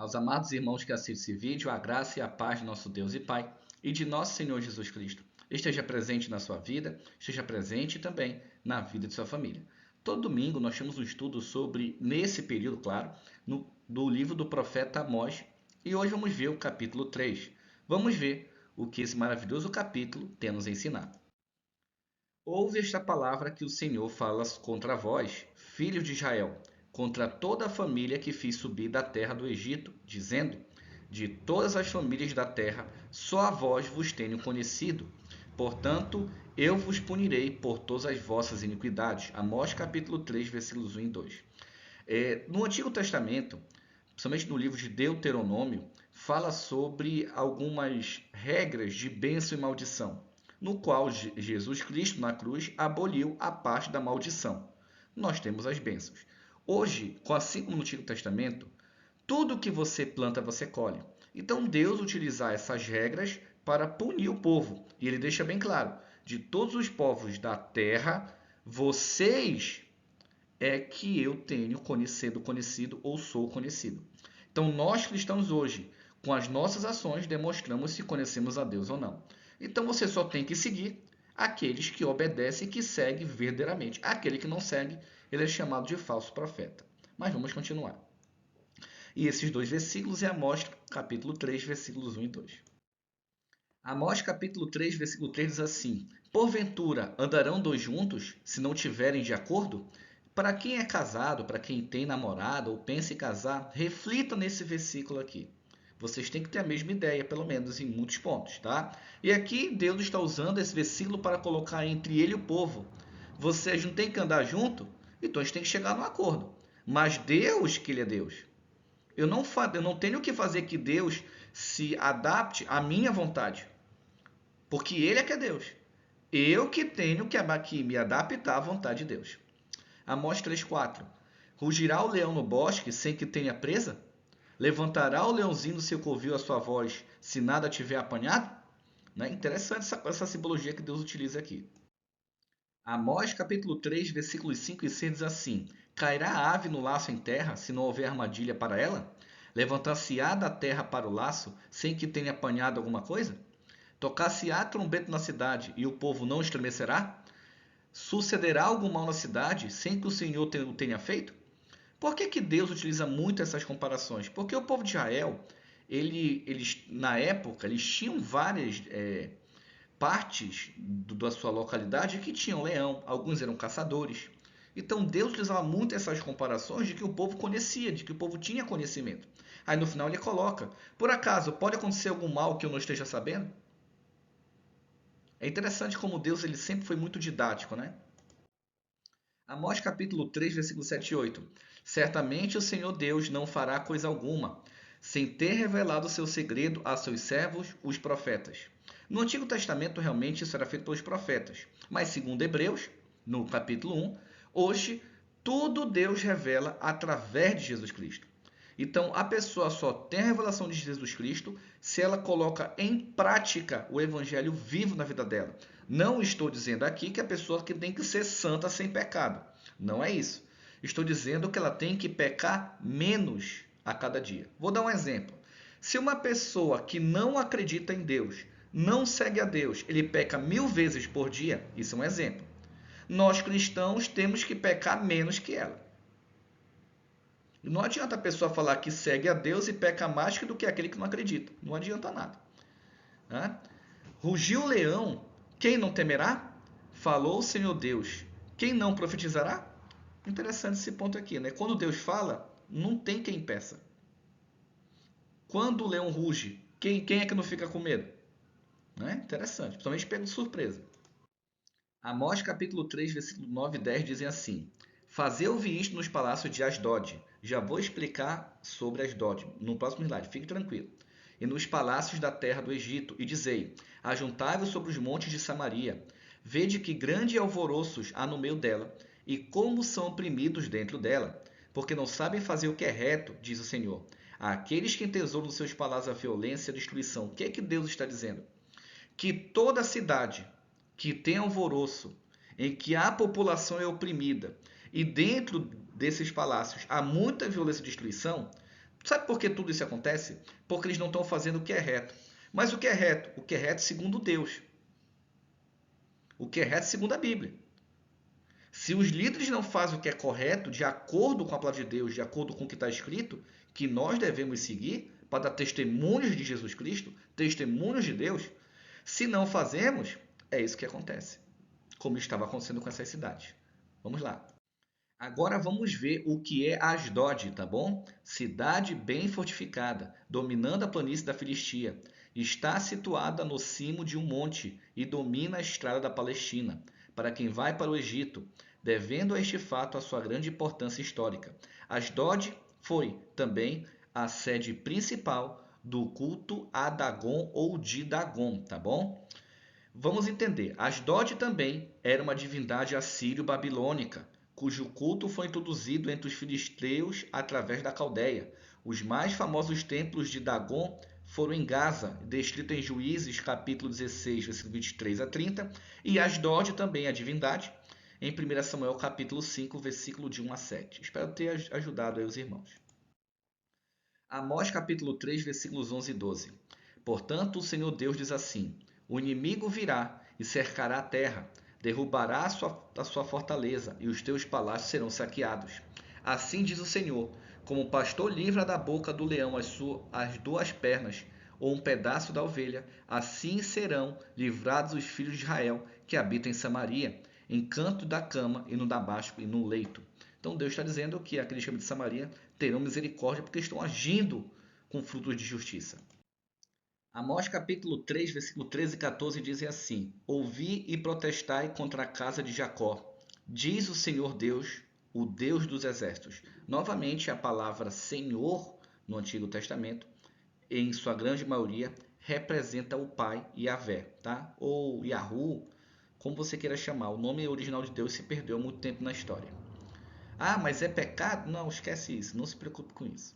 Aos amados irmãos que assistem esse vídeo, a graça e a paz de nosso Deus e Pai e de nosso Senhor Jesus Cristo esteja presente na sua vida, esteja presente também na vida de sua família. Todo domingo nós temos um estudo sobre, nesse período, claro, do livro do profeta Amós, e hoje vamos ver o capítulo 3. Vamos ver o que esse maravilhoso capítulo tem a nos ensinar. Ouve esta palavra que o Senhor fala contra vós, filhos de Israel, contra toda a família que fiz subir da terra do Egito, dizendo: de todas as famílias da terra, só a vós vos tenho conhecido. Portanto, eu vos punirei por todas as vossas iniquidades. Amós capítulo 3, versículos 1 e 2. No Antigo Testamento, principalmente no livro de Deuteronômio, fala sobre algumas regras de bênção e maldição, no qual Jesus Cristo, na cruz, aboliu a parte da maldição. Nós temos as bênçãos. Hoje, assim como no Antigo Testamento, tudo que você planta, você colhe. Então, Deus utilizar essas regras para punir o povo. E ele deixa bem claro, de todos os povos da terra, vocês é que eu tenho conhecido ou sou conhecido. Então, nós cristãos hoje, com as nossas ações, demonstramos se conhecemos a Deus ou não. Então, você só tem que seguir aqueles que obedecem e que seguem verdadeiramente. Aquele que não segue, ele é chamado de falso profeta. Mas vamos continuar. E esses dois versículos é Amós capítulo 3, versículos 1 e 2. Amós capítulo 3, versículo 3 diz assim: porventura andarão dois juntos, se não tiverem de acordo? Para quem é casado, para quem tem namorada ou pensa em casar, reflita nesse versículo aqui. Vocês têm que ter a mesma ideia, pelo menos em muitos pontos, tá? E aqui Deus está usando esse versículo para colocar entre ele e o povo. Vocês não têm que andar junto? Então a gente tem que chegar num acordo. Mas Deus, que ele é Deus. Eu não tenho que fazer que Deus se adapte à minha vontade. Porque ele é que é Deus. Eu que tenho que me adaptar à vontade de Deus. Amós 3,4. Rugirá o leão no bosque sem que tenha presa? Levantará o leãozinho do seu covil a sua voz, se nada tiver apanhado? Né? Interessante essa simbologia que Deus utiliza aqui. Amós capítulo 3, versículos 5 e 6 diz assim: cairá a ave no laço em terra, se não houver armadilha para ela? Levantar-se-á da terra para o laço, sem que tenha apanhado alguma coisa? Tocar-se-á trombeta na cidade, e o povo não estremecerá? Sucederá algum mal na cidade, sem que o Senhor o tenha feito? Por que Deus utiliza muito essas comparações? Porque o povo de Israel, eles na época, eles tinham várias partes da sua localidade que tinham leão, alguns eram caçadores. Então Deus utilizava muito essas comparações de que o povo conhecia, de que o povo tinha conhecimento. Aí no final ele coloca: por acaso pode acontecer algum mal que eu não esteja sabendo? É interessante como Deus ele sempre foi muito didático, né? Amós capítulo 3, versículo 7 e 8. Certamente o Senhor Deus não fará coisa alguma, sem ter revelado o seu segredo a seus servos, os profetas. No Antigo Testamento, realmente, isso era feito pelos profetas. Mas, segundo Hebreus, no capítulo 1, hoje, tudo Deus revela através de Jesus Cristo. Então, a pessoa só tem a revelação de Jesus Cristo se ela coloca em prática o evangelho vivo na vida dela. Não estou dizendo aqui que a pessoa que tem que ser santa sem pecado. Não é isso. Estou dizendo que ela tem que pecar menos a cada dia. Vou dar um exemplo. Se uma pessoa que não acredita em Deus, não segue a Deus, ele peca 1000 vezes por dia, isso é um exemplo. Nós cristãos temos que pecar menos que ela. Não adianta a pessoa falar que segue a Deus e peca mais do que aquele que não acredita. Não adianta nada. Rugiu o leão, quem não temerá? Falou o Senhor Deus, quem não profetizará? Interessante esse ponto aqui, né? Quando Deus fala, não tem quem impeça. Quando o leão ruge, quem é que não fica com medo? Né? Interessante, principalmente pego de surpresa. Amós capítulo 3, versículo 9 e 10 dizem assim: fazei ouvir isto nos palácios de Asdod. Já vou explicar sobre Asdod no próximo slide, fique tranquilo. E nos palácios da terra do Egito, e dizei: ajuntai-vos sobre os montes de Samaria. Vede que grande alvoroços há no meio dela, e como são oprimidos dentro dela, porque não sabem fazer o que é reto, diz o Senhor. Aqueles que entesouram nos seus palácios a violência e a destruição. O que é que Deus está dizendo? Que toda cidade que tem alvoroço, em que a população é oprimida, e dentro desses palácios há muita violência e destruição, Sabe por que tudo isso acontece? Porque eles não estão fazendo o que é reto. Mas o que é reto? O que é reto segundo Deus. O que é reto segundo a Bíblia. Se os líderes não fazem o que é correto, de acordo com a palavra de Deus, de acordo com o que está escrito, que nós devemos seguir para dar testemunhos de Jesus Cristo, testemunhos de Deus, se não fazemos, é isso que acontece, como estava acontecendo com essas cidades. Vamos lá. Agora vamos ver o que é Asdod, tá bom? Cidade bem fortificada, dominando a planície da Filistia. Está situada no cimo de um monte e domina a estrada da Palestina, para quem vai para o Egito, devendo a este fato a sua grande importância histórica. Asdod foi também a sede principal do culto a Dagon ou de Dagon, tá bom? Vamos entender. Asdod também era uma divindade assírio-babilônica, cujo culto foi introduzido entre os filisteus através da Caldeia. Os mais famosos templos de Dagon foram em Gaza, descrito em Juízes, capítulo 16, versículo 23 a 30, e Asdod também a divindade, em 1 Samuel, capítulo 5, versículo de 1 a 7. Espero ter ajudado aí os irmãos. Amós, capítulo 3, versículos 11 e 12. Portanto, o Senhor Deus diz assim: o inimigo virá e cercará a terra, derrubará a sua fortaleza, e os teus palácios serão saqueados. Assim diz o Senhor: como o pastor livra da boca do leão as duas pernas, ou um pedaço da ovelha, assim serão livrados os filhos de Israel que habitam em Samaria, em canto da cama e no damasco e no leito. Então Deus está dizendo que aqueles que habitam em Samaria terão misericórdia porque estão agindo com frutos de justiça. Amós capítulo 3, versículo 13 e 14 dizem assim: ouvi e protestai contra a casa de Jacó, diz o Senhor Deus, o Deus dos exércitos. Novamente, a palavra Senhor no Antigo Testamento, em sua grande maioria, representa o Pai Yahvé, tá? Ou Yahu, como você queira chamar. O nome original de Deus se perdeu há muito tempo na história. Ah, mas é pecado? Não, esquece isso, não se preocupe com isso.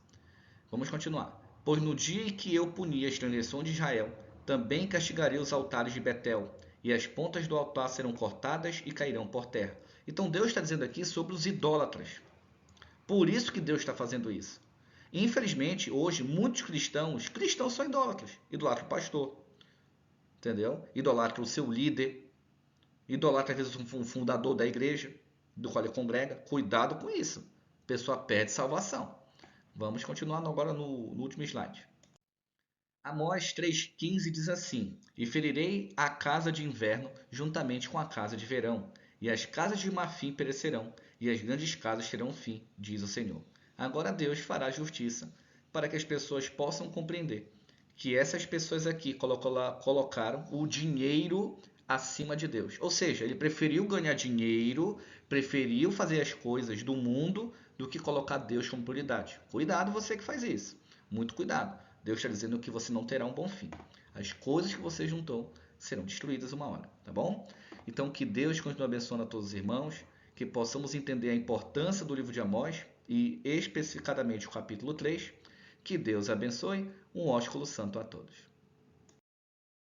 Vamos continuar. Pois no dia em que eu puni as transgressões de Israel, também castigarei os altares de Betel, e as pontas do altar serão cortadas e cairão por terra. Então Deus está dizendo aqui sobre os idólatras. Por isso que Deus está fazendo isso. Infelizmente, hoje, muitos cristãos são idólatras. Idolatra o pastor, entendeu? Idolatra o seu líder, idolatra às vezes um fundador da igreja, do qual ele congrega. Cuidado com isso. A pessoa perde salvação. Vamos continuar agora no último slide. Amós 3,15 diz assim: e ferirei a casa de inverno juntamente com a casa de verão, e as casas de marfim perecerão, e as grandes casas terão fim, diz o Senhor. Agora Deus fará justiça para que as pessoas possam compreender que essas pessoas aqui colocaram o dinheiro acima de Deus. Ou seja, ele preferiu ganhar dinheiro, preferiu fazer as coisas do mundo do que colocar Deus como prioridade. Cuidado você que faz isso. Muito cuidado. Deus está dizendo que você não terá um bom fim. As coisas que você juntou serão destruídas uma hora, tá bom? Então que Deus continue abençoando a todos os irmãos, que possamos entender a importância do livro de Amós e especificadamente o capítulo 3. Que Deus abençoe. Um ósculo santo a todos.